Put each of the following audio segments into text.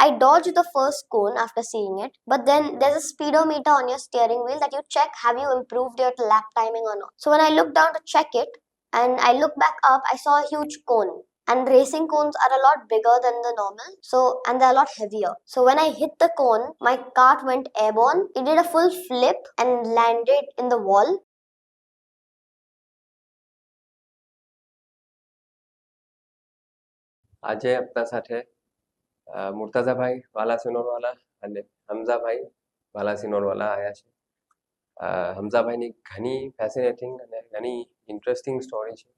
I dodged the first cone after seeing it, but then there's a speedometer on your steering wheel that you check have you improved your lap timing or not. So when I looked down to check it and I looked back up, I saw a huge cone. And racing cones are a lot bigger than the normal, so and they're a lot heavier. So when I hit the cone, my cart went airborne. It did a full flip and landed in the wall. આજે આપણા સાથે મુર્તઝા ભાઈ બાલાસિનોરવાલા અને હમઝા ભાઈ બાલાસિનોરવાલા આવ્યા છે. હમઝા ભાઈની ઘણી ફેસિનેટિંગ અને ઘણી ઇન્ટરેસ્ટિંગ સ્ટોરી છે.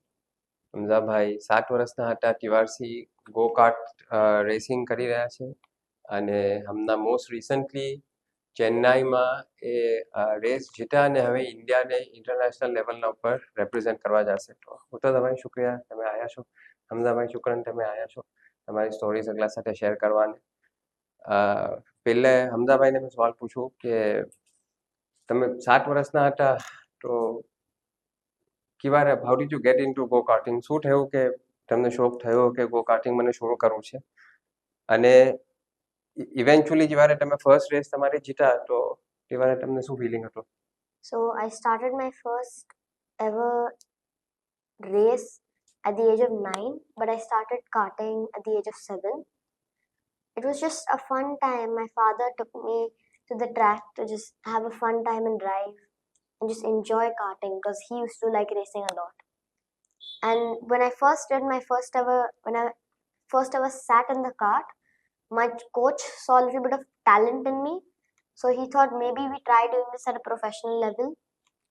હમઝા ભાઈ 7 વર્ષના હતા ત્યારથી ગો કાર્ટ રેસિંગ કરી રહ્યા છે અને હમણાં મોસ્ટ રિસન્ટલી ચેન્નાઈમાં એ રેસ જીત્યા અને હવે ઇન્ડિયાને ઇન્ટરનેશનલ લેવલના ઉપર રેપ્રેઝેન્ટ કરવા જશે. તો મુર્તઝા ભાઈ શુક્રિયા તમે આવ્યા છો. હમઝા ભાઈ શુક્રન તમે આવ્યા છો તમારી સ્ટોરી સગલા સાથે શેર કરવાને. પહેલે હમઝા ભાઈને મેં સવાલ પૂછું કે તમે 7 વર્ષના હતા તો કિવારે how did you get into go karting? શું થયું કે તમને શોખ થયો કે ગો કાર્ટિંગ મને શરૂ કરવું છે? અને ઇવેન્ચ્યુઅલી જ્યારે તમે ફર્સ્ટ રેસ તમારી જીતા તો ત્યારે તમને શું ફિલિંગ હતું? So I started my first ever race at the age of 9, but I started karting at the age of 7. It was just a fun time. My father took me to the track to just have a fun time and drive and just enjoy karting because he used to like racing a lot. And when I first did my when I first ever sat in the kart, my coach saw a little bit of talent in me. So he thought maybe we try doing this at a professional level.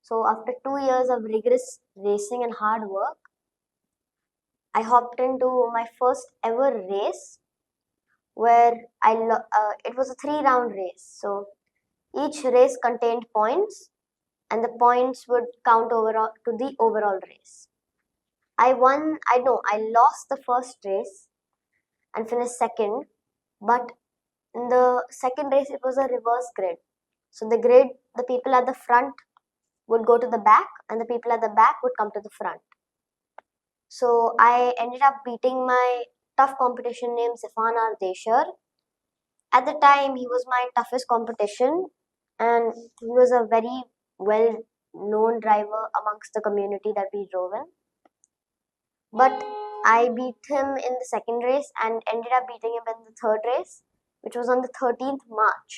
So after 2 years of rigorous racing and hard work, I hopped into my first ever race where it was a 3-round race. So each race contained points and the points would count overall to the overall race. I lost the first race and finished second, but in the second race it was a reverse grid. So the people at the front would go to the back and the people at the back would come to the front. So I ended up beating my tough competition named Zifan Ardeshar. At the time, he was my toughest competition and he was a very well-known driver amongst the community that we drove in. But I beat him in the second race and ended up beating him in the third race, which was on the 13th March.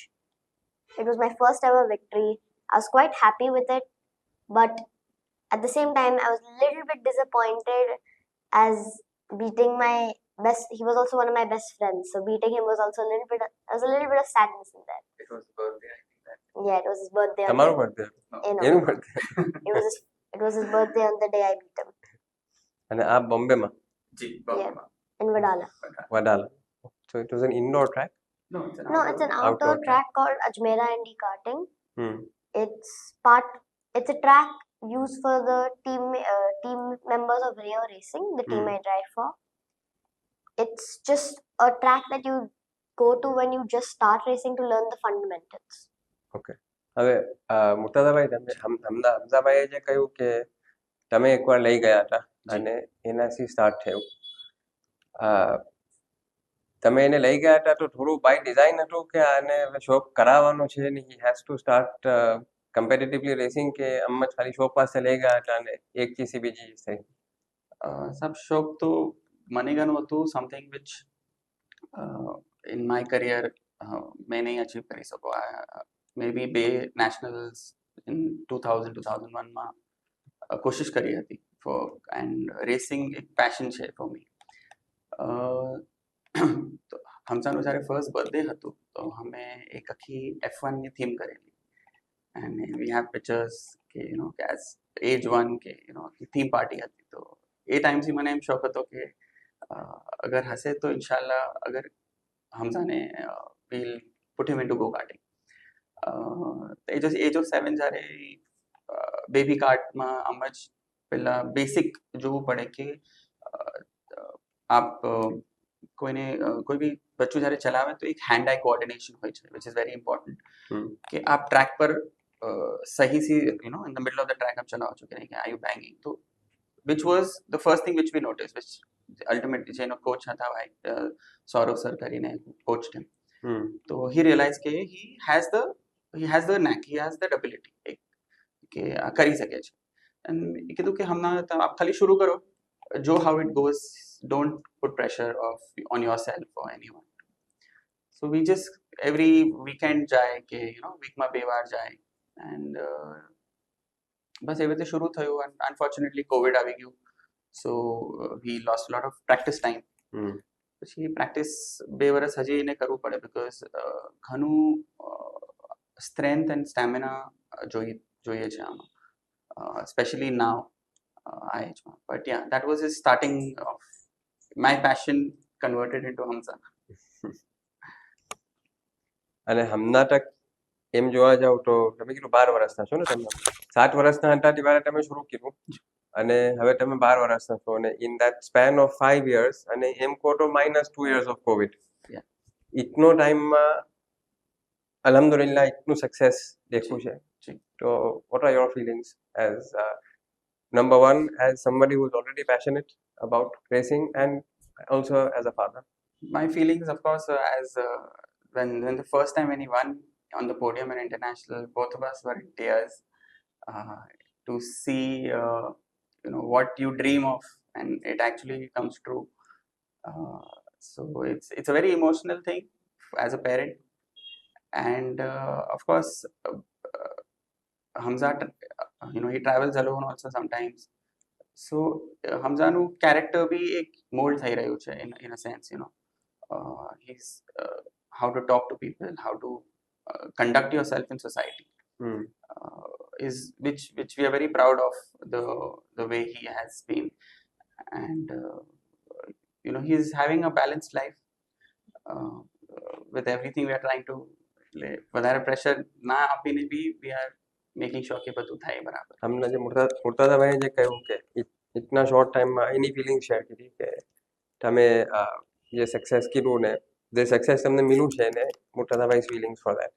It was my first ever victory. I was quite happy with it, but at the same time, I was a little bit disappointed as beating my best. He was also one of my best friends, so beating him was also there was a little bit of sadness in that. It was birthday, I think that. Yeah, it was his birthday. તમારો birthday? એનું birthday. It was his birthday on the day I beat him. અને આ બોમ્બેમાં? જી, બોમ્બેમાં. In Vadala. Wadala. So it was an indoor track? No, it's an outdoor track called Ajmera Indy Karting. It's a track used for the team members of Rio Racing, the team I drive for. It's just a track that you go to when you just start racing to learn the fundamentals. Okay. હવે મુર્તઝાભાઈ તમે હમઝાભાઈએ જે કહ્યું કે તમે એકવાર લઈ ગયા હતા અને એનાથી સ્ટાર્ટ થયું. તમે એને લઈ ગયા હતા તો થોડું બાય ડિઝાઇન હતું કે આને શોખ કરાવવાનો છે ને he has to start competitively racing કે આમ જ ખાલી શોખ પાસે લઈ ગયા હતા અને એક ચીઝથી બીજી ચીઝ થઈ? સબ શોખ તો મને ઘણું હતું, something which in my career મેં નહીં અચીવ કરી શકો. મે બી 2 નેશનલ્સ ઇન 2000-2001માં કોશિશ કરી હતી ફોર એન્ડ રેસિંગ એક પેશન છે ફોર મી. તો હમઝાનું જ્યારે ફર્સ્ટ બર્થડે હતું તો અમે એક આખી F1ની થીમ કરેલી એન્ડ વી હેવ પિક્ચર્સ કે કે એઝ એજ 1 કે થીમ પાર્ટી હતી. તો એ ટાઈમથી મને એમ શોખ હતો કે અગર હશે તો ઇન્શાલ્લાહ અગર હમઝાને will put him into go karting. Age of 7 જ્યારે બેબી કાર્ટમાં આમ જ પહેલાં બેસિક જોવું પડે કે આપ કોઈ બી બચ્ચું જ્યારે ચલાવે તો એક હેન્ડ આઈ કોઓર્ડિનેશન હોય છે વિચ ઇઝ વેરી ઇમ્પોર્ટન્ટ કે આપ ટ્રેક પર સહી C in the middle of the track આપ ચલાવો છો કે નહીં, આર યુ બેંગિંગ. તો which was the first thing which we notice which ultimately જેનો કોચ હતા ભાઈ સૌરવ સર કરીને કોચ ટીમ. तो he realized કે he has the knack, he has that ability કે આ કરી શકે છે. and એ કીધું કે હમણાં આપ ખાલી શરૂ કરો, જો how it goes, don't put pressure on yourself or anyone. So we just every weekend જાય કે week માં 2 વાર જાય, and બસ એવી રીતે શરૂ થયું. and unfortunately covid આવી ગયું, so we lost a lot of practice time. પછી પ્રેક્ટિસ 2 વર્ષ હજી એને કરવું પડે, because ઘણું સ્ટ્રેન્થ એન્ડ સ્ટેમિના જોઈએ છે આમાં, especially now આ એજમાં. but yeah, that was his starting of my passion converted into Hamza. અને હમણાં એમ જોવા જાવ તો તમે કીધું 12 વર્ષના છો ને, તમે 7 વર્ષના હતા ત્યારે તમે શરૂ કર્યું, અને હવે તમે 12 વર્ષના છો, અને in that span of 5 years, અને એમ કહો તો -2 years of covid, ઇતનો ટાઈમમાં અલ્હમ્દુલિલ્લાહ ઇતનું સક્સેસ દેખ્યું છે. તો what are your feelings as number one, as somebody who is already passionate about racing, and also as a father? My feelings, of course, as when the first time when he won on the podium in international, both of us were in tears, to see what you dream of and it actually comes true. So it's a very emotional thing as a parent. And of course, Hamza, he travels alone also sometimes. So Hamza નું character भी એક mold થઈ રહ્યું છે in a sense. He's how to talk to people, how to conduct yourself in society, is which we are very proud of, the way he has been. And he's having a balanced life, with everything we are trying to વધારે pressure ના આપીને બી we are making sure કે બધું થાય બરાબર. હમણાં જે મુર્તાઝાભાઈએ જે કહ્યું કે ઇતના શોર્ટ ટાઈમમાં એની ફિલિંગ શેર કરી કે તમે જે સક્સેસ કીધું ને, જે સક્સેસ તમને મળ્યું છે ને, મુર્તાઝાભાઈ's feelings for that.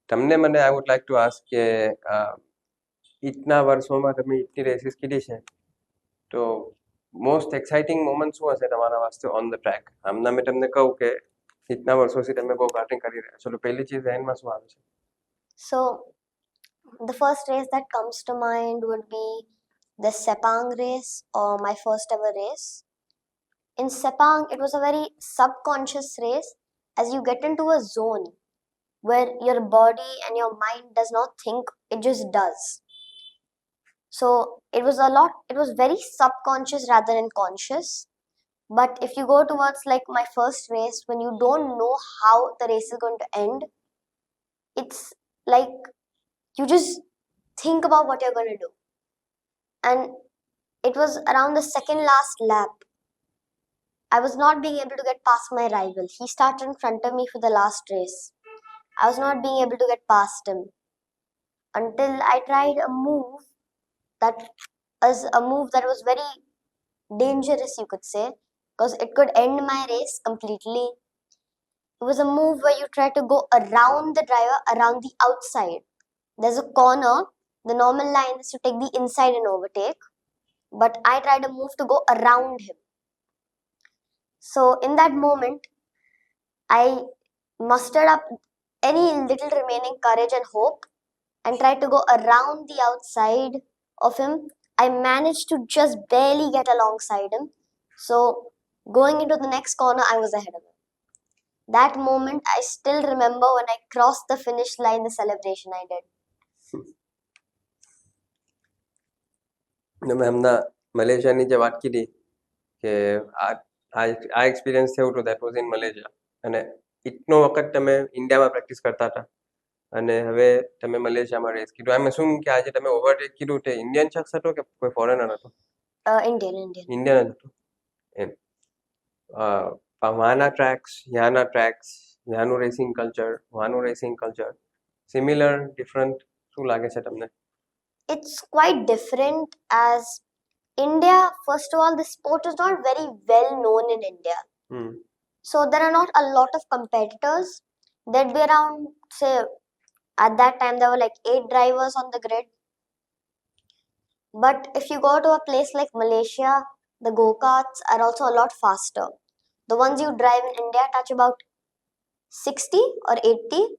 તમને મને I would like to ask કે ઇતના વર્ષોમાં તમે ઇતની રેસીસ કીધી છે, તો મોસ્ટ એક્સાઇટિંગ મોમેન્ટ શું હશે તમારા વાસ્તે ઓન ધ ટ્રેક? હમણાં મેં તમને કહું કે ઇતના વર્ષોથી તમે go-karting કરી રહ્યા છો, તો પહેલી ચીજ ધ્યાનમાં શું આવે છે? So the first race that comes to mind would be the Sepang race, or my first ever race. In Sepang, it was a very subconscious race, as you get into a zone where your body and your mind does not think, it just does. So it was very subconscious rather than conscious. But if you go towards like my first race, when you don't know how the race is going to end, it's like you just think about what you're going to do. And it was around the second last lap. I was not being able to get past my rival. He started in front of me for the last race. I was not being able to get past him until I tried a move that was very dangerous, you could say, because it could end my race completely. It was a move where you try to go around the driver, around the outside. There's a corner. The normal line is to take the inside and overtake, but I tried a move to go around him. So in that moment, I mustered up any little remaining courage and hope and tried to go around the outside of him. I managed to just barely get alongside him. So going into the next corner, I was ahead of him. That moment, I still remember when I crossed the finish line, the celebration I did. મેં હમણાં મલેશિયાની જે વાત કીધી કે આ experience થયું હતું, that was in Malaysia. અને ઇતનો વખત તમે ઇન્ડિયામાં પ્રેક્ટિસ કરતા હતા, અને હવે તમે મલેશિયામાં રેસ કીધું. આમ શું કે આજે તમે ઓવરટેક કીધું તે ઇન્ડિયન શખ્સ હતો કે કોઈ ફોરેનર હતો? Indian જ હતો એમ. વહાના ટ્રેક્સ, યાનું રેસિંગ કલ્ચર, વહાનું રેસિંગ કલ્ચર સિમિલર, ડિફરન્ટ, શું લાગે છે તમને? It's quite different, as India, first of all, the sport is not very well known in India. So there are not a lot of competitors. There'd be around, say, at that time there were like 8 drivers on the grid. But if you go to a place like Malaysia, the go-karts are also a lot faster. The ones you drive in India touch about 60 or 80.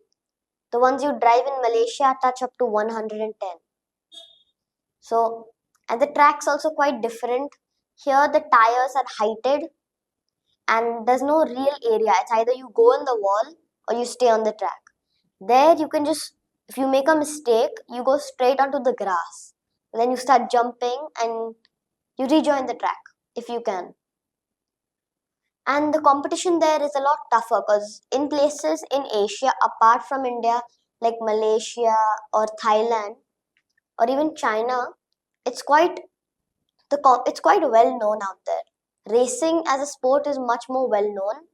The ones you drive in Malaysia touch up to 110. So, and the track's also quite different. Here, the tires are heighted and there's no real area. It's either you go in the wall or you stay on the track. There, you can just, if you make a mistake, you go straight onto the grass. Then you start jumping and you rejoin the track if you can. And the competition there is a lot tougher because in places in Asia, apart from India, like Malaysia or Thailand or even China, it's quite it's quite well known out there. Racing as a sport is much more well known,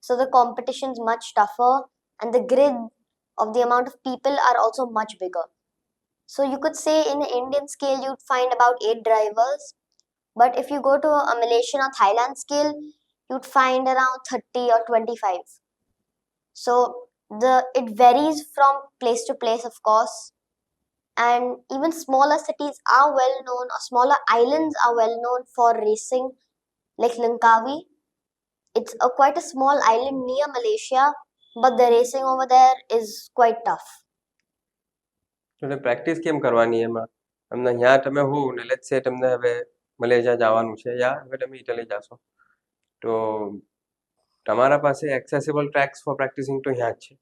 so the competition's much tougher, and the grid of the amount of people are also much bigger. So you could say in an Indian scale you'd find about 8 drivers, but if you go to a Malaysian or Thailand scale, you'd find around 30 or 25. So it varies from place to place, of course, and even smaller cities are well known, or smaller islands are well known for racing, like Langkawi. It's quite a small island near Malaysia, but the racing over there is quite tough. એટલે practice કેમ કરવાની એમાં તમને ત્યાં તમે હો ને let's સે તમને હવે મલેશિયા જવાનું છે યા હવે તમે ઇટલી જાશો તો તમારા પાસે એક્સેસિબલ ટ્રેક્સ ફોર પ્રેક્ટિસિંગ તો ત્યાં જ છે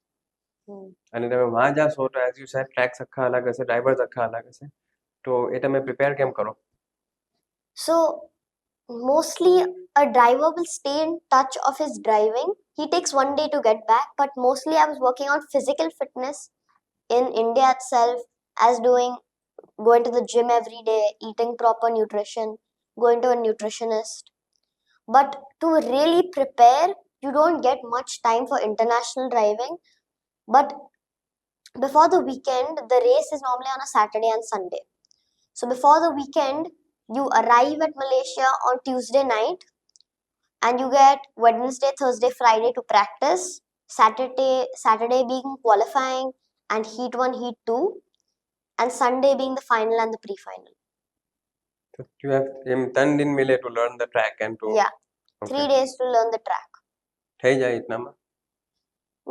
અને તમે વહાં જાશો તો એઝ યુ સેડ ટ્રેક્સ આખા અલગ હશે, ડ્રાઈવર્સ આખા અલગ હશે, તો એ તમે પ્રિપેર કેમ કરો? So mostly a driver will stay in touch of his driving. He takes one day to get back, but mostly I was working on physical fitness in India itself, as going to the gym every day, eating proper nutrition, going to a nutritionist. But to really prepare, you don't get much time for international driving. But before the weekend, the race is normally on a Saturday and Sunday. So before the weekend, you arrive at Malaysia on Tuesday night and you get Wednesday, Thursday, Friday to practice. Saturday being qualifying and heat 1, heat 2, and Sunday being the final and the pre-final. So you have 10 दिन मिले to learn the track and to Yeah, 3 days to learn the track. થઈ જાય ઇતનામાં?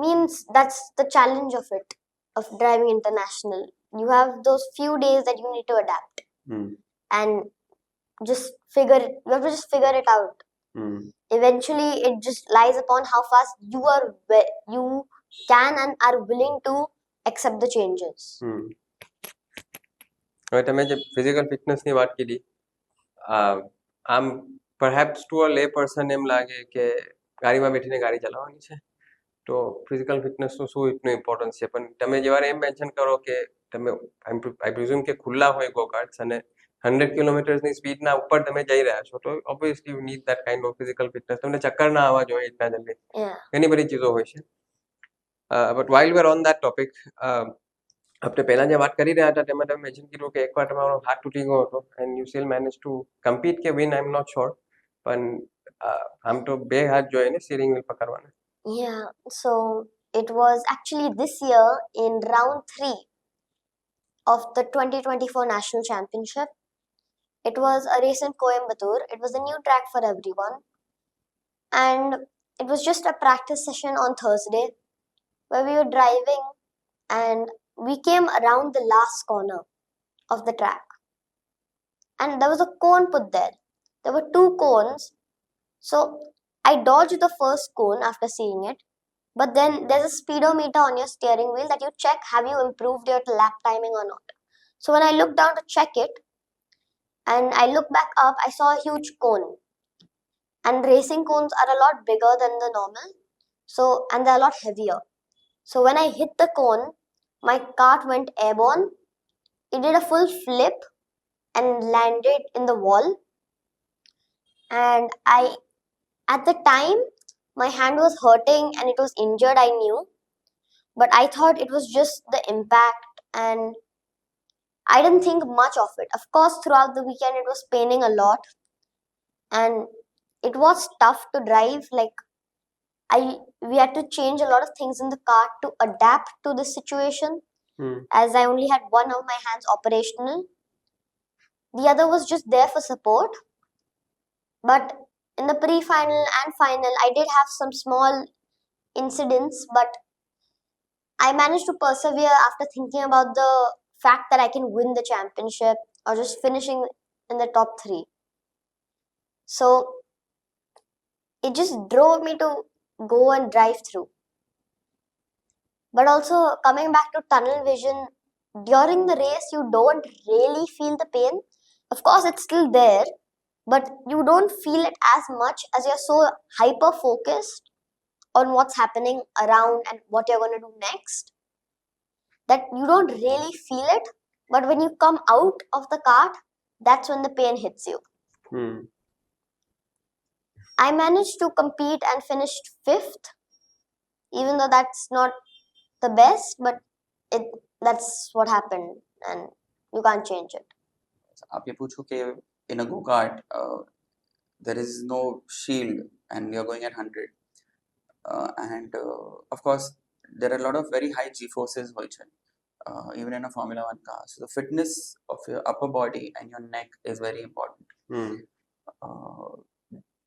Means that's the challenge of it, of driving international. You have those few days that you need to adapt and just you have to just figure it out. Eventually it just lies upon how fast you can and are willing to accept the changes. હવે તમે જે physical ફિટનેસની વાત કીધી, આમ perhaps to a લે person એમ લાગે કે ગાડીમાં બેઠીને ગાડી ચલાવવાની છે તો ફિઝિકલ ફિટનેસનું શું એટલું ઇમ્પોર્ટન્સ છે, પણ તમે જે વાર એમ મેન્શન કરો કે તમે આઈ પ્રિઝ્યુમ કે ખુલ્લા હોય ગોકાર્ટ્સ અને 100 કિલોમીટરની સ્પીડના ઉપર તમે જઈ રહ્યા છો તો obviously you need that kind of physical fitness. તમને ચક્કર ના આવવા જોઈએ એટલા જલ્દી, ઘણી બધી ચીજો હોય છે. But while we are on that topic, આપણે પહેલા જે વાત કરી રહ્યા હતા તેમાં તમે મેન્શન કર્યું કે એકવાર તમારો હાથ તૂટી ગયો હતો and you still manage to compete કે win, I am not sure, પણ આમ તો બે હાથ જોઈએ ને સ્ટીરિંગ વ્હીલ પકડવાના. Yeah, so it was actually this year in round 3 of the 2024 National Championship. It was a race in Coimbatore. It was a new track for everyone. And it was just a practice session on Thursday where we were driving and we came around the last corner of the track. And there was a cone put there. There were 2 cones. So I dodged the first cone after seeing it. But then there's a speedometer on your steering wheel that you check, have you improved your lap timing or not. So when I looked down to check it, and I looked back up, I saw a huge cone. And racing cones are a lot bigger than the normal. So, and they're a lot heavier. So when I hit the cone, my cart went airborne. It did a full flip and landed in the wall. And at the time, my hand was hurting and it was injured, I knew. But I thought it was just the impact and I didn't think much of it. Of course, throughout the weekend, it was paining a lot. And it was tough to drive. Like, we had to change a lot of things in the car to adapt to this situation, as I only had one of my hands operational. The other was just there for support. But in the pre-final and final, I did have some small incidents, but I managed to persevere after thinking about the fact that I can win the championship or just finishing in the top three. So it just drove me to go and drive through. But also, coming back to tunnel vision, during the race, you don't really feel the pain. Of course, it's still there, but you don't feel it as much as you're so hyper focused on what's happening around and what you're going to do next that you don't really feel it. But when you come out of the cart, that's when the pain hits you. Hmm. I managed to compete and finished fifth, even though that's not the best, but that's what happened and you can't change it. आप ये पूछो कि in a go-kart there is no shield and you're going at 100 and of course there are a lot of very high g-forces હોય છે even in a Formula 1 car. So the fitness of your upper body and your neck is very important. Hmm.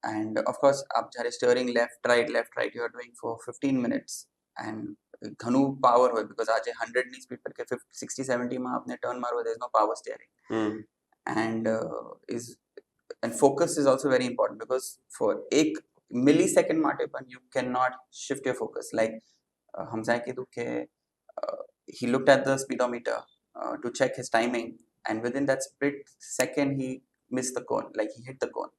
And of course आप જ્યારે steering left right you are doing for 15 minutes and ઘણું power હોય because આજે 100 ની speed પર કે 60 70 માં આપને ટર્ન મારવો there is no power steering. Hmm. And and focus is also very important because for एक millisecond માટે પણ you cannot shift your focus. Like Hamza કીધું કે he looked at the speedometer to check his timing and within that split second he missed the cone, like he hit the cone.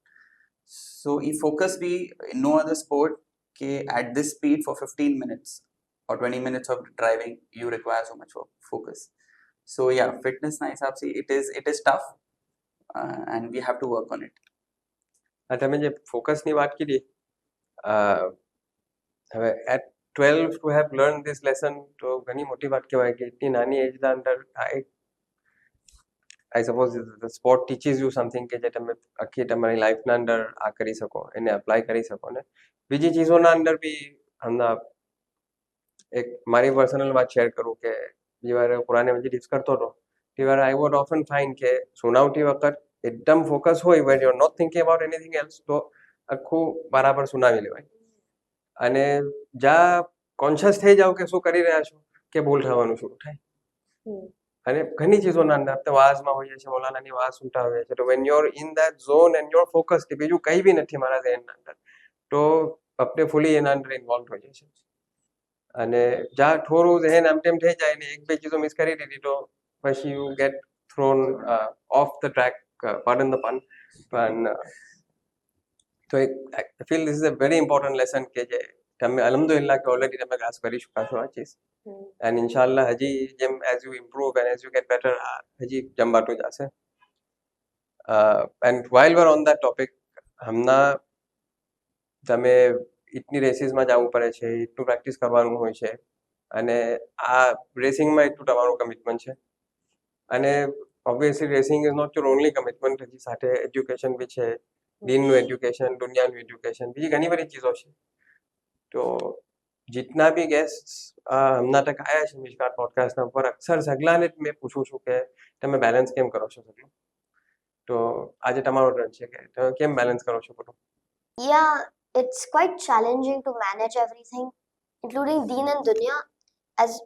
So he focused be in no other sport ke at this speed for 15 minutes or 20 minutes of driving you require so much focus. So yeah, fitness na hisab se it is tough and we have to work on it. તમે જે ફોકસની વાત કીધી હવે at 12 to have learn this lesson તો ઘણી મોટી વાત કહેવાય કે એટલી નાની એજના અંદર આ એક I suppose the sport teaches you something કે જે તમે આખી તમારી લાઈફના અંદર આ કરી શકો એને અપ્લાય કરી શકો ને બીજી ચીજોના અંદર બી હમણાં એક મારી પર્સનલ વાત શેર કરું કે જે વાર પુરાને વિઝિટ કરતો હતો તે વાર આઈ વોડ ઓફન ફાઇન્ડ કે સુનાવતી વખત એકદમ ફોકસ હોય when you are not thinking about anything else તો આખું બરાબર સુનાવી લેવાય અને જ્યાં કોન્શિયસ થઈ જાવ કે શું કરી રહ્યા છો કે ભૂલ થવાનું શરૂ થાય અને ઘણી ચીજોના અંદર આપણે વાઝમાં હોઈએ છીએ મૌલાનાની વાઝ સુનતા હોઈએ છીએ તો van you are in that zone and you are focus કે બીજું કંઈ બી નથી મારા ધ્યાનના અંદર તો આપણે ફૂલી એના અંદર ઇન્વોલ્વ હોઈએ છીએ અને જ્યાં થોડું ધ્યાન આમ તેમ થઈ જાય ને એક બે ચીજો મિસ કરી દીધી તો પછી you get thrown of the track pardon the પન પણ તો એક I feel this is a very important lesson કે જે તમે અલહમદુલિલ્લાહ કે ઓલરેડી તમે ગ્રાસ કરી ચૂક્યા છો આ ચીજ એન્ડ ઇન્શાલ્લાહ હજી જેમ as you improve and as you get better હજી જમવાતું જશે and while we're on that topic હમણાં તમે એટલી રેસીસમાં જવું પડે છે એટલું પ્રેક્ટિસ કરવાનું હોય છે અને આ રેસિંગમાં એટલું તમારું કમિટમેન્ટ છે અને obviously racing is not your only commitment હજી સાથે એજ્યુકેશન બી છે દીનનું એજ્યુકેશન દુનિયાનું એજ્યુકેશન બીજી ઘણી બધી ચીજો છે તો जितना भी गेस्ट હમણાં તક આયા છે મિશકાટ પોડકાસ્ટના ઉપર અક્સર સગલાને જ મેં પૂછું છું કે તમે બેલેન્સ કેમ કરો છો સગલું તો આજે તમારો ટર્ન છે કે તમે કેમ બેલેન્સ કરો છો બધું Yeah, it's quite challenging to manage everything, including Deen and Dunya, as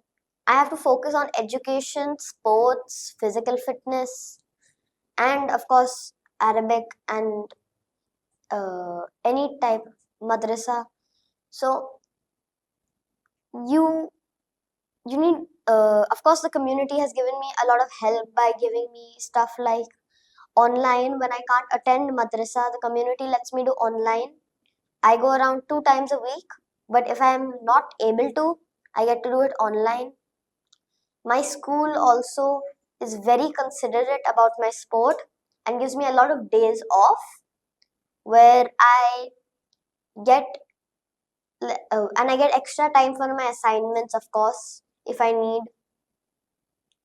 I have to focus on education, sports, physical fitness, and of course Arabic and any type madrasa. So you need of course the community has given me a lot of help by giving me stuff like online. When I can't attend madrasa, the community lets me do online. I go around 2 times a week, but if I am not able to, I get to do it online. My school also is very considerate about my sport and gives me a lot of days off where I get and I get extra time for my assignments, of course, if I need.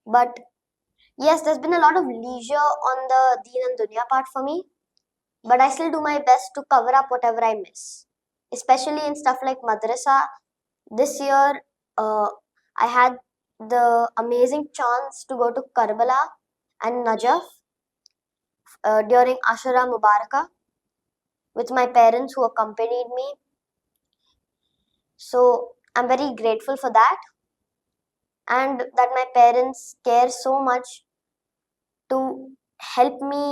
But yes, there's been a lot of leisure on the Deen and Dunya part for me, but I still do my best to cover up whatever I miss, especially in stuff like madrasa. This year, I had the amazing chance to go to Karbala and Najaf during Ashura Mubarakah. with my parents who accompanied me. So I'm very grateful for that, and that my parents care so much to help me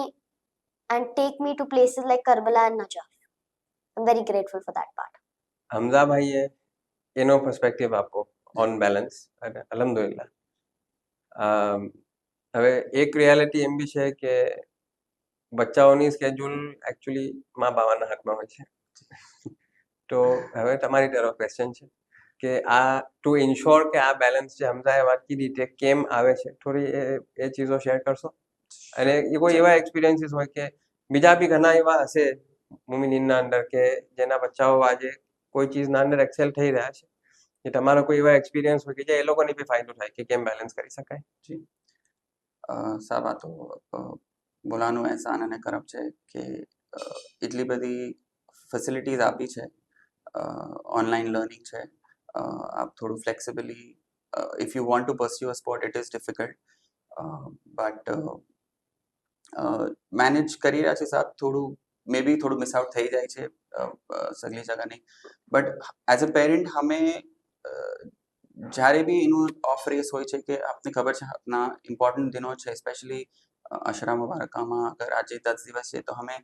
and take me to places like Karbala and Najaf. I'm very grateful for that part. Hamza ભાઈએ એનો perspective આપો on balance અને અલહમદુલિલ્લાહ. હવે એક reality એમ બી છે કે બચ્ચાઓની schedule actually મા બાવાના હાથમાં હોય છે. તો હવે તમારી તરફ ક્વેશ્ચન છે કે આ ટુ ઇન્શ્યોર કે આ બેલેન્સ જે હમઝાએ વાત કીધી તે કેમ આવે છે, થોડી એ ચીજો શેર કરશો? અને એ કોઈ એવા એક્સપિરિયન્સીસ હોય કે બીજા બી ઘણા એવા હશે મુમિનીનના અંદર કે જેના બચ્ચાઓ આજે કોઈ ચીજના અંદર એક્સેલ થઈ રહ્યા છે, કે તમારો કોઈ એવા એક્સપિરિયન્સ હોય કે જે એ લોકોને બી ફાયદો થાય કે કેમ બેલેન્સ કરી શકાય? જી સાહેબ, આ તો બોલાનું એહસાન અને કરમ છે કે એટલી બધી ફેસિલિટીઝ આપી છે. ઓનલાઈન લર્નિંગ છે, આપ થોડું flexibly if you want to pursue a sport it is difficult, but manage કરી રહ્યા છે સાહેબ. થોડું મે બી થોડું મિસ આઉટ થઈ જાય છે સગલી જગાની, બટ એઝ અ પેરેન્ટ અમે જ્યારે બી એનું ઓફ રેસ હોય છે કે આપને ખબર છે આપના ઇમ્પોર્ટન્ટ દિનો છે, સ્પેશિયલી અશરા મુબારકામાં અગર આજે 10 દિવસ છે તો અમે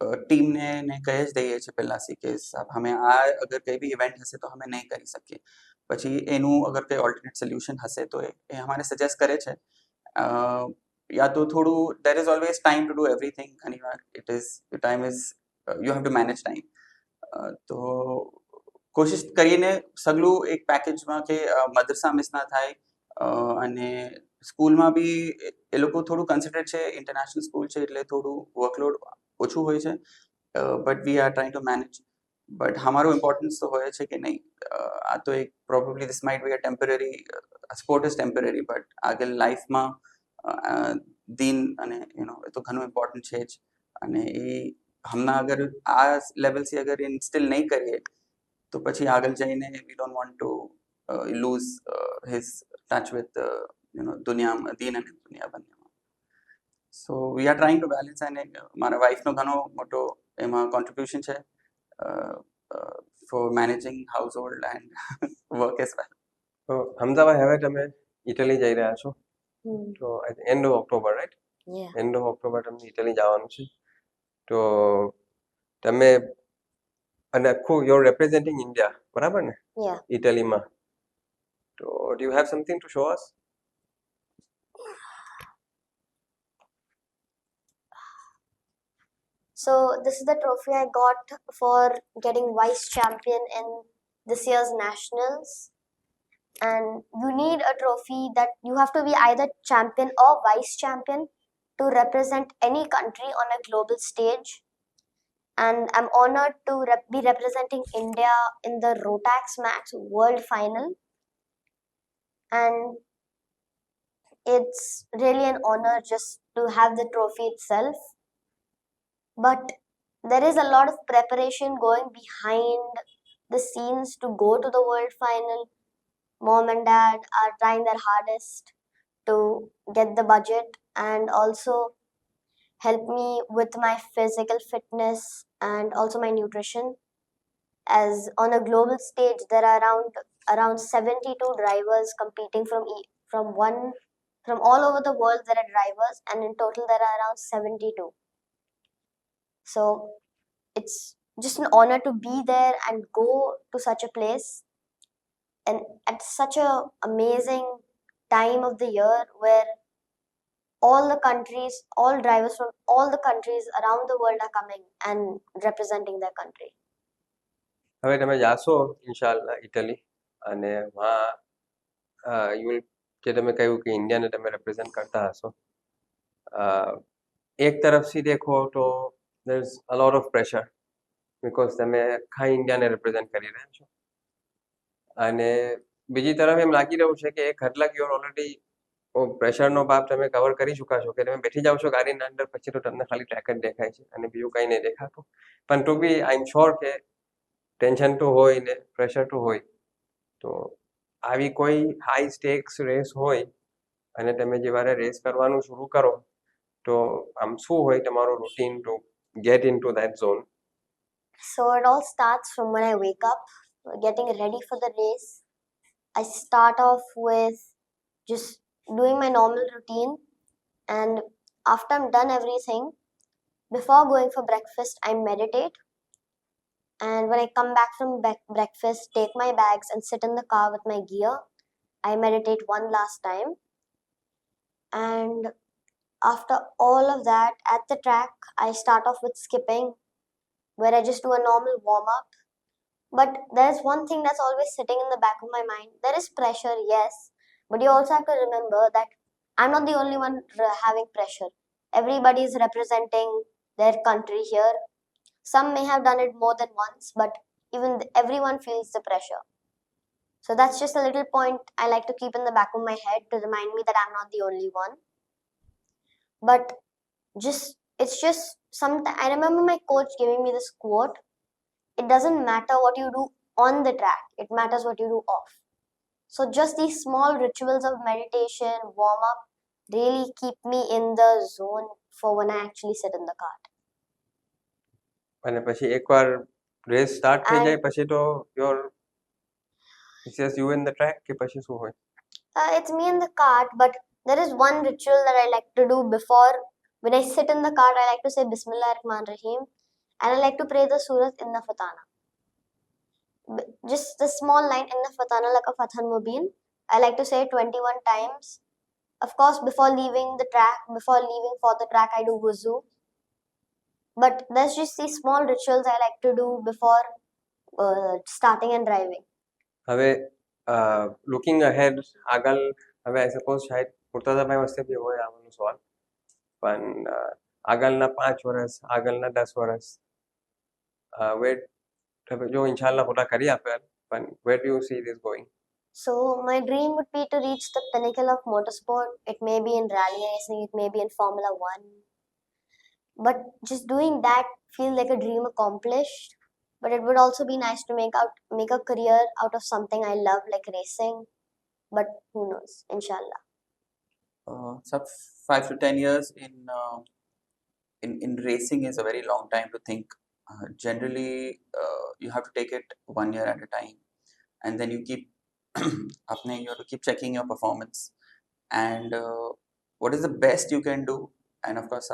ટીમને ને કહી જ દઈએ છીએ પહેલાંથી કે સાહેબ અમે આ અગર કંઈ બી ઇવેન્ટ હશે તો અમે નહીં કરી શકીએ. પછી એનું અગર કંઈ ઓલ્ટરનેટ સોલ્યુશન હશે તો એ અમારે સજેસ્ટ કરે છે. યા તો થોડું there is always time to do everything. ઘણીવાર it is time is you have to manage time. તો કોશિશ કરીને સગલું એક પેકેજમાં કે મદ્રસા મિસ ના થાય, અને સ્કૂલમાં બી એ લોકો થોડું કન્સિડરેટ છે, ઇન્ટરનેશનલ સ્કૂલ છે એટલે થોડું વર્કલોડ ઓછું હોય છે, but we are trying two manage. But અમારું ઇમ્પોર્ટન્સ તો હોય છે કે નહીં, આ તો એક probably this might be a temporary, sport is temporary, but આગળ લાઈફમાં દીન અને એ તો ઘણું ઇમ્પોર્ટન્ટ છે જ. અને એ હમણાં અગર આ લેવલથી અગર ઇન્સ્ટિલ નહીં કરીએ તો પછી આગળ જઈને we don't want to lose his touch with દુનિયા, દીન અને દુનિયા બંનેમાં. So we are trying to balance, અને મારા વાઇફનો ઘણો મોટો એમાં કોન્ટ્રીબ્યુશન છે for managing household and work as well. તો હમઝાભાઈ, હવે તમે ઇટલી જઈ રહ્યા છો, તો end of October, right? End of October તમને ઇટલી જવાનું છે. તો તમે અને આખું યોર રેપ્રેઝેન્ટિંગ ઇન્ડિયા, બરાબર ને, ઇટલીમાં? તો do you have something to show us? So this is the trophy I got for getting vice champion in this year's nationals. And you need a trophy that you have to be either champion or vice champion to represent any country on a global stage. And I'm honored to be representing India in the Rotax Max World Final. And it's really an honor just to have the trophy itself. But there is a lot of preparation going behind the scenes to go to the World Final. Mom and dad are trying their hardest to get the budget and also help me with my physical fitness and also my nutrition. As on a global stage, there are around 72 drivers competing from all over the world. There are drivers, and in total there are around 72. So it's just an honor to be there and go to such a place, and at such a amazing time of the year where all drivers from all the countries around the world are coming and representing their country. હવે તમે જાશો ઇન્શાલ્લાહ Italy, અને વहाँ you જે તમે કહ્યું કે ઇન્ડિયાને તમે represent કરતા હશો, એક તરફથી દેખો તો there is a lot of pressure, because તમે આખા ઇન્ડિયાને રિપ્રેઝેન્ટ કરી રહ્યા છો. અને બીજી તરફ એમ લાગી રહ્યું છે કે એક હદ લગી ઓલરેડી પ્રેશરનો બાપ તમે કવર કરી ચૂક્યા છો, કે તમે બેઠી જાઓ છો ગાડીના અંદર, પછી તો તમને ખાલી ટ્રેક જ દેખાય છે અને બીજું કંઈ નહીં દેખાતું. પણ to be I am sure કે ટેન્શન તો હોય ને પ્રેશર તો હોય. તો આવી કોઈ હાઈ સ્ટેક્સ રેસ હોય અને તમે જ્યારે રેસ કરવાનું શરૂ કરો તો આમ શું હોય તમારું routine to get into that zone? So it all starts from when I wake up, getting ready for the race. I start off with just doing my normal routine, and after I'm done everything, before going for breakfast, I meditate. And when I come back from breakfast, take my bags and sit in the car with my gear. I meditate one last time. And after all of that, at the track, I start off with skipping, where I just do a normal warm up. But there's one thing that's always sitting in the back of my mind. There is pressure, yes, but you also have to remember that I'm not the only one having pressure. Everybody is representing their country here. Some may have done it more than once, but everyone feels the pressure. So that's just a little point I like to keep in the back of my head to remind me that I'm not the only one. But it's just sometimes I remember my coach giving me this quote. It doesn't matter what you do on the track, it matters what you do off. So just these small rituals of meditation, warm up, really keep me in the zone for when I actually sit in the cart. અને પછી એકવાર race start થઈ જાય And પછી તો your it's just you in the track કે પછી શું હોય? it's me in the cart, but there is one ritual that I like to do before. When I sit in the cart, I like to say Bismillah Rahman Rahim, and I like to pray the Surat Inna Fatana. Just the small line Inna Fatana like a Fathan Mubin. I like to say it 21 times. Of course, before leaving the track, before leaving for the track, I do wuzu. But there's just these small rituals I like to do before starting and driving. હવે looking ahead આગળ હવે આઈ suppose શાયદ મુર્તઝાભાઈ વસ્તે બી હોય આવવાનો સવાલ પણ આગળના 5 વર્ષ આગળના 10 વર્ષ વેટ જો ઇન્શાલ્લાહ ખોટા કરી આપે પણ where do you see this going? So my dream would be to reach the pinnacle of motorsport. It may be in rally racing, it may be in Formula 1. But just doing that feels like a dream accomplished. But it would also be nice to make a career out of something I love, like racing. But who knows? Inshallah. So 5 to 10 years in racing is a very long time to think. Generally, you have to take it 1 year at a time, and then you keep you have to keep checking your performance and what is the best you can do. And of course,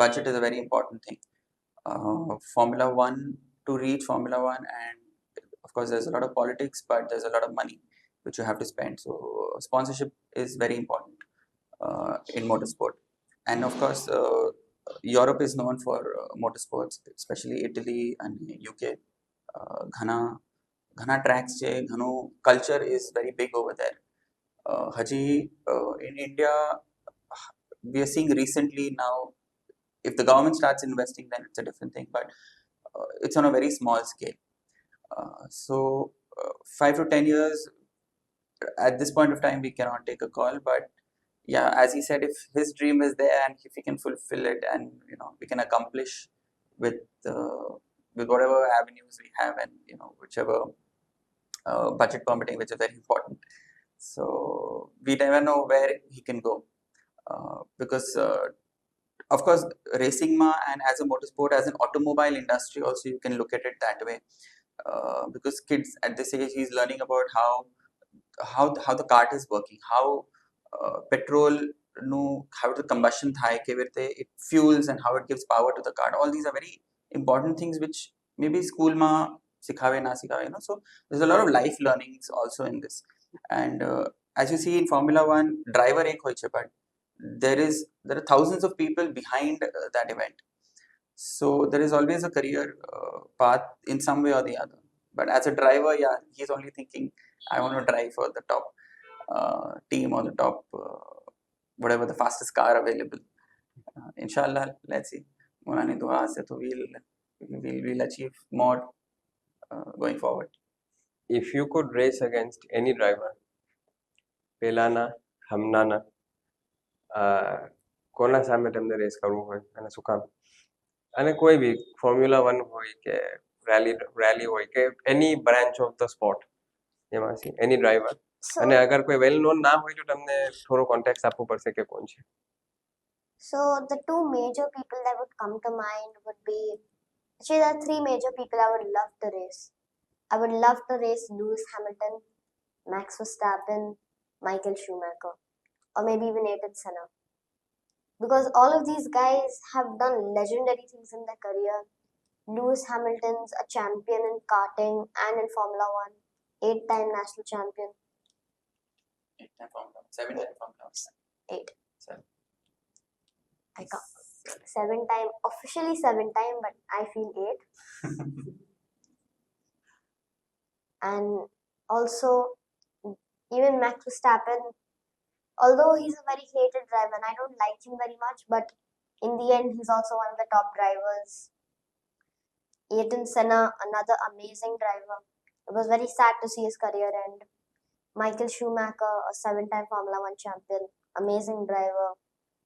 budget is a very important thing. Formula One, to reach Formula One, and of course, there's a lot of politics, but there's a lot of money which you have to spend. So sponsorship is very important in motorsport, and of course, Europe is known for motorsports, especially Italy and UK. ઘણા tracks છે, ઘણું culture is very big over there. હજી in India, we are seeing recently now, if the government starts investing, then it's a different thing, but it's on a very small scale. So 5 to 10 years, at this point of time, we cannot take a call, but yeah, as he said, if his dream is there and if he can fulfill it, and we can accomplish with whatever avenues we have, and whichever budget permitting, which is very important. So we never know where he can go, because of course, racing ma, and as a motorsport, as an automobile industry also, you can look at it that way, because kids at this age, he's learning about how the cart is working, how petrol how the combustion થાય, કેવી રીતે it fuels and how it gives power to the cart. All these are very important things which maybe school ma સિખાવે ના સિખાવે, so there's a lot of life learnings also in this. And as you see in Formula 1, driver ek hoy છે, but there are thousands of people behind that event. So there is always a career path in some way or the other. But as a driver, yeah, he's only thinking, I want to drive for the top team or the top whatever the fastest car available. Inshallah, let's see. Mulani dua se to we'll achieve more going forward. If you could race against any driver, પેલાના હમણાંના, કોના સામે તમને race કરવું હોય અને શું કામ? અને કોઈ બી ફોર્મ્યુલા 1 હોય કે રેલી હોય કે એની બ્રાન્ચ ઓફ ધ સ્પોર્ટ, એમાંથી એની ડ્રાઈવર. અને અગર કોઈ વેલ નોન નામ હોય તો તમને થોડો કોન્ટેક્ટ આપવો પડશે કે કોણ છે. So the two major people that would come to mind would be, actually there are three major people I would love to race. I would love to race Lewis Hamilton, Max Verstappen, Michael Schumacher, or maybe even Ayrton Senna. Because all of these guys have done legendary things in their career. Lewis Hamilton's a champion in karting and in Formula One, 8-time national champion. 8-time Formula 1, 7-time Formula 1. 8. 7. I can't. 7-time, officially 7-time, but I feel 8. And also, even Max Verstappen, although he's a very hated driver and I don't like him very much, but in the end, he's also one of the top drivers. Ayrton Senna, another amazing driver. It was very sad to see his career end. Michael Schumacher, a 7-time Formula One champion, amazing driver,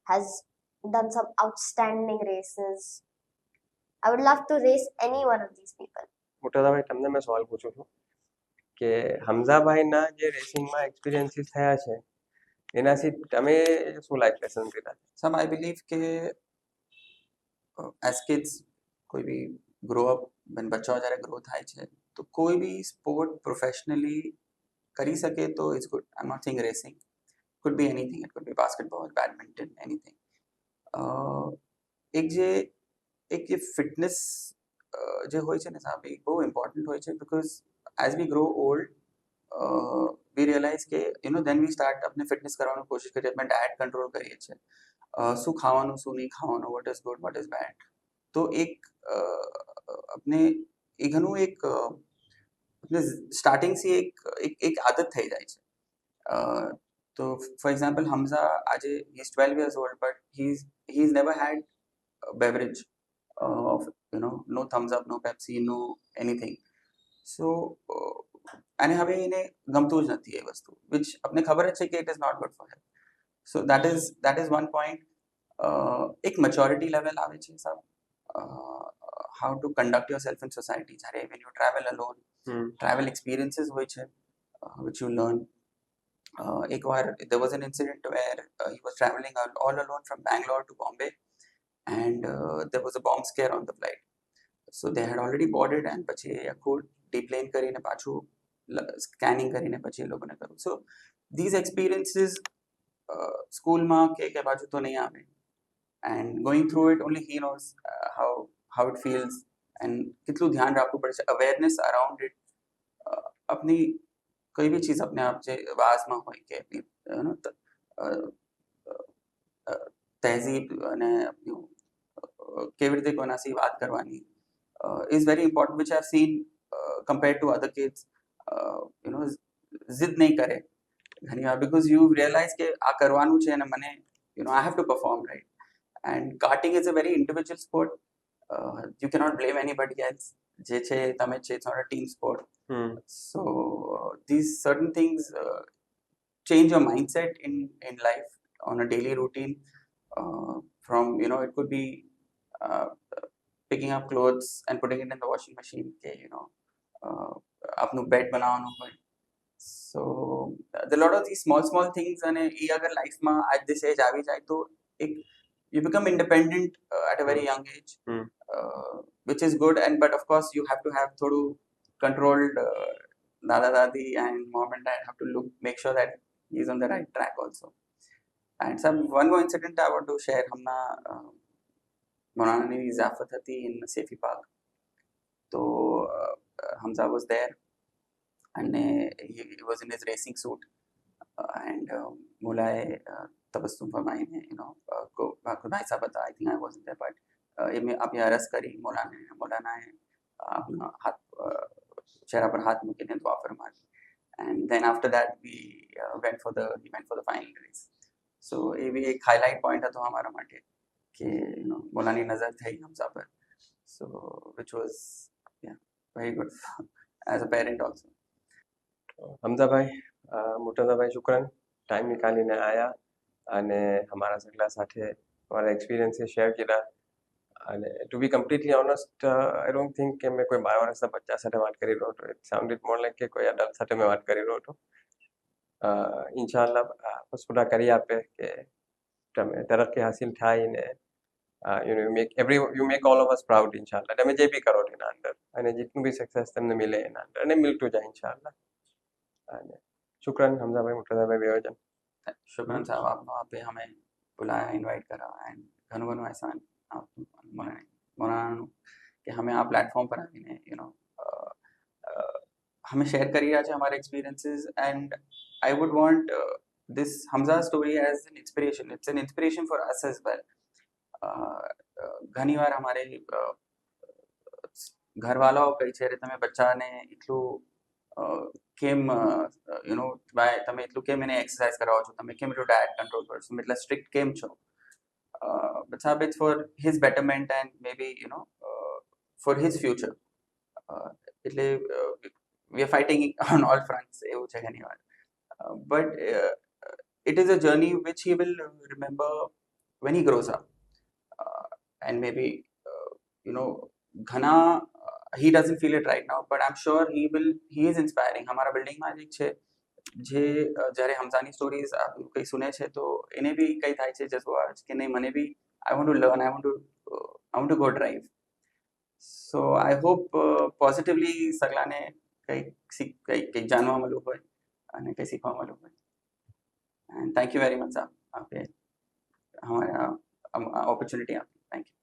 has done some outstanding races. I would love to race any one of these people. મુર્તઝાભાઈ તમને મેં સવાલ પૂછું છું કે હમઝાભાઈના જે રેસિંગમાં experiences થયા છે એનાથી તમે શું લાઈફ લેસન લીધા? Some I believe કે as kids કોઈ બી grow up when બચ્ચાઓ જ્યારે ગ્રો થાય છે તો કોઈ બી સ્પોર્ટ પ્રોફેશનલી કરી શકે તો it's good. I am not saying racing, could be anything, it could be basketball, badminton, anything. એક જે ફિટનેસ જે હોય છે ને સાહેબ એ બહુ ઇમ્પોર્ટન્ટ હોય છે because as we grow old we realise કે દેન વી સ્ટાર્ટ આપણે ફિટનેસ કરવાની કોશિશ કરીએ, આપણે ડાયટ કંટ્રોલ કરીએ છીએ, શું ખાવાનું શું નહીં ખાવાનું, what is good what is bed. તો એક આપણે એ ઘણું એક સ્ટાર્ટિંગથી એક આદત થઈ જાય છે. તો ફોર એક્ઝામ્પલ હમઝા આજે he is 12 years old but he's never had a beverage of no thumbs up, no Pepsi, no anything. So અને હવે એને ગમતું જ નથી એ વસ્તુ which આપણે ખબર જ છે કે it is not good for health. So that is one point. એક maturity level આવે છે સાહેબ, how to conduct yourself in society. જ્યારે when you travel alone, travel experiences હોય છે which you learn. Ekવાર there was an incident where he was traveling all alone from Bangalore to Bombay and there was a bomb scare on the flight. So they had already boarded and પછી આખું deplane કરીને પાછું scanning કરીને પછી એ લોકોને કર્યું. So these experiences સ્કૂલમાં કે બાજુ તો નહીં આવે and going through it only he knows how it feels and કેટલું ધ્યાન રાખવું પડે છે, awareness around it. આપની કોઈ બી ચીજ अपने आप જે વાસમાં હોય કે તહેજીબ અને કેવી રીતે કોનાથી વાત કરવાની is very important, which I've seen compared to other kids. जिद नहीं करे ઘણી વાર because you realize કે આ કરવાનું છે અને મને I have to perform, right? And karting is a very individual sport. You cannot blame anybody else. જે છે તમે છે, it's not a team sport. So these certain things change your mindset in life on a daily routine. From it could be picking up clothes and putting it in the washing machine કે આપનું bed બનાવવાનું હોય. So there are a lot of these small things અને એ અગર લાઈફમાં at this age આવી જાય તો એક you become independent at a very young age, which is good. And but of course you have to have thodu controlled dada dadi and mom and dad have to make sure that he's on the right track also. And one more incident I want to share. हमना मौलाना ने इजाफत थी in Safety Park. So Hamza was there and he was in his racing suit and मुलाए Tabassum फरमाई ने को भाई साहब बता, I think I wasn't there but ये आप यहाँ रस करी मौलाना है अपना हाथ चेहरा पर हाथ मूकीने दुआ फरमाई. And then after that we went for the final race. So ये भी एक highlight point હતો हमारा માટે कि मौलानी नजर थी हमजा पर. So which was very good as a parent also. Hamza भाई, मुर्तजा भाई, शुक्रन टाइम निकालीને આયા અને અમારા સગલા સાથે અમારા એક્સપિરિયન્સીસ શેર કર્યા. અને to be completely honest I don't think કે મેં કોઈ 12 વર્ષના બચ્ચા સાથે વાત કરી રહ્યો હતો. ઇટ સાઉન્ડેડ મોર લાઈક કે કોઈ અડલ્ટ સાથે મેં વાત કરી રહ્યો હતો. ઇન્શાલ્લાહ બસ પૂરા કરી આપે કે તમે તરક્કી હાસિલ થાય ને you make all of us proud inshallah તમે જે બી કરો એના અંદર અને જેટલું બી સક્સેસ તમને મિલે એના અંદર અને મિલતું જાય inshallah અને શુક્રન હમઝાભાઈ મુર્તઝાભાઈ બેવજન शुक्रान साहब आपने आप पे हमें बुलाया इनवाइट करा एंड घणो घणो एहसान आप मौलाना कि हमें आ प्लेटफॉर्म पर आવીને हमें शेयर કરી રહ્યા છે हमारे experiences and I would want this Hamza story as an inspiration. It's an inspiration for us as well. ઘણી વાર અમારે ઘરવાળાઓ કહે છે અરે તમે બચ્ચાને એટલું કેમ તમે એટલું કેમ એને એક્સરસાઇઝ કરાવો છો તમે કેમ એટલું ડાયટ કંટ્રોલ કરો છો તમે એટલા સ્ટ્રિક્ટ કેમ છો but સાહેબ it's for his betterment and maybe for his future એટલે we are fighting on all fronts એવું છે ઘણી વાર but it is a journey which he will remember when he grows up and maybe ઘણા he doesn't feel it right now but I'm sure he is inspiring हमारा building में एक છે જે જ્યારે હમઝાની સ્ટોરીઝ કંઈ સુને છે તો એને બી કંઈ થાય છે જજ્બો આવે છે કે નહીં મને બી I want to learn I want to go drive so I hope positively સગલાને કંઈક જાણવા મળ્યું હોય અને કંઈ શીખવા મળ્યું હોય and thank you very much સાહેબ આપે હમારા opportunity આપી thank you